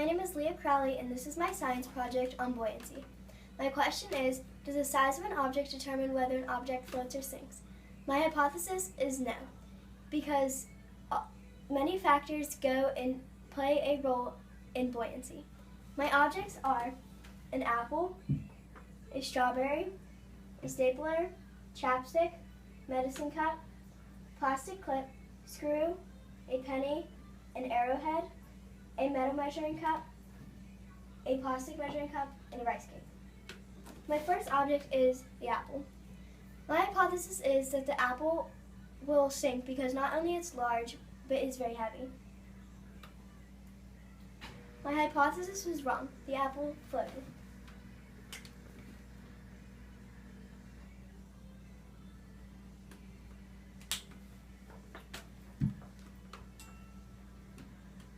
My name is Leah Crowley, and this is my science project on buoyancy. My question is, does the size of an object determine whether an object floats or sinks? My hypothesis is no, because many factors go and play a role in buoyancy. My objects are an apple, a strawberry, a stapler, chapstick, medicine cup, plastic clip, screw, a penny, an arrowhead, a metal measuring cup, a plastic measuring cup, and a rice cake. My first object is the apple. My hypothesis is that the apple will sink because not only it's large, but it's very heavy. My hypothesis was wrong. The apple floated.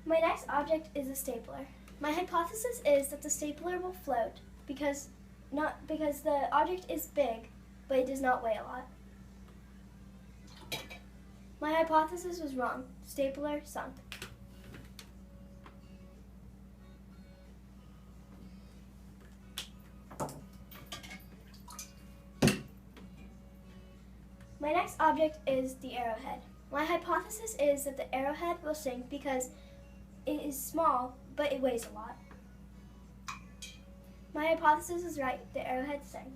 My next object is a stapler. My hypothesis is that the stapler will float because the object is big, but it does not weigh a lot. My hypothesis was wrong. Stapler sunk. My next object is the arrowhead. My hypothesis is that the arrowhead will sink because it is small, but it weighs a lot. My hypothesis is right. The arrowhead sank.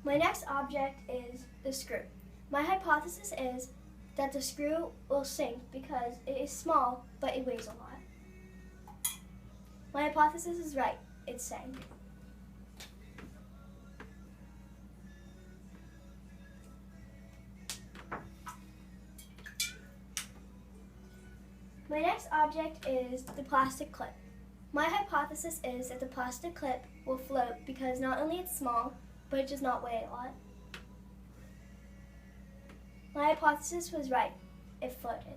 My next object is the screw. My hypothesis is that the screw will sink because it is small, but it weighs a lot. My hypothesis is right. It sank. My next object is the plastic clip. My hypothesis is that the plastic clip will float because not only it's small, but it does not weigh a lot. My hypothesis was right. It floated.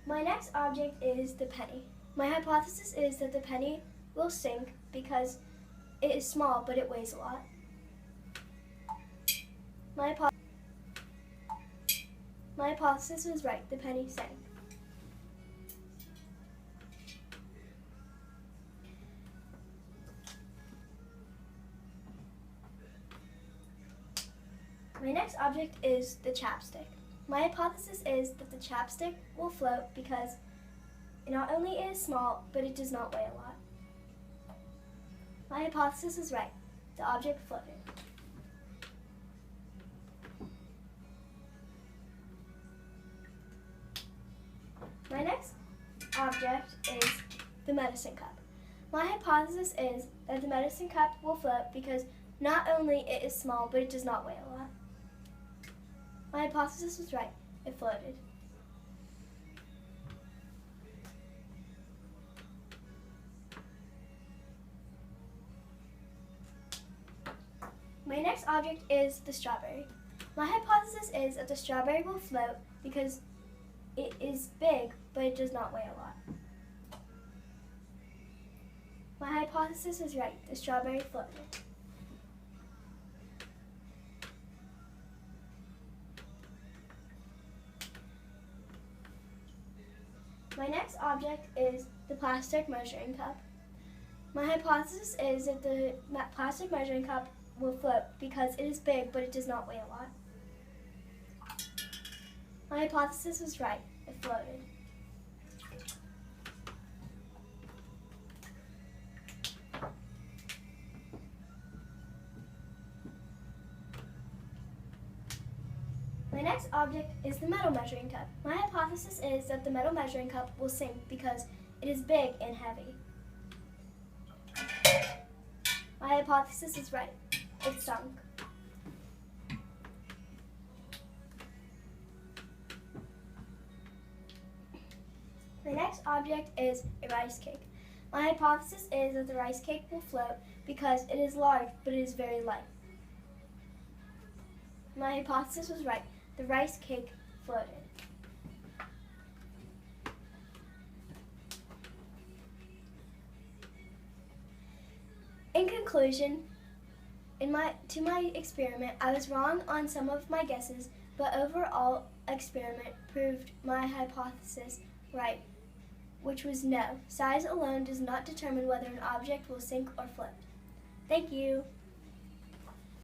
My next object is the penny. My hypothesis is that the penny will sink because it is small, but it weighs a lot. My hypothesis was right. The penny sank. My next object is the chapstick. My hypothesis is that the chapstick will float because not only it is small, but it does not weigh a lot. My hypothesis is right. The object floated. My next object is the medicine cup. My hypothesis is that the medicine cup will float because not only it is small, but it does not weigh a lot. My hypothesis was right. It floated. My next object is the strawberry. My hypothesis is that the strawberry will float because it is big, but it does not weigh a lot. My hypothesis is right. The strawberry floated. My next object is the plastic measuring cup. My hypothesis is that the plastic measuring cup will float because it is big, but it does not weigh a lot. My hypothesis was right. It floated. My next object is the metal measuring cup. My hypothesis is that the metal measuring cup will sink because it is big and heavy. My hypothesis is right. It sunk. My next object is a rice cake. My hypothesis is that the rice cake will float because it is large, but it is very light. My hypothesis was right. The rice cake floated. In conclusion, to my experiment, I was wrong on some of my guesses, but overall experiment proved my hypothesis right, which was no. Size alone does not determine whether an object will sink or float. Thank you.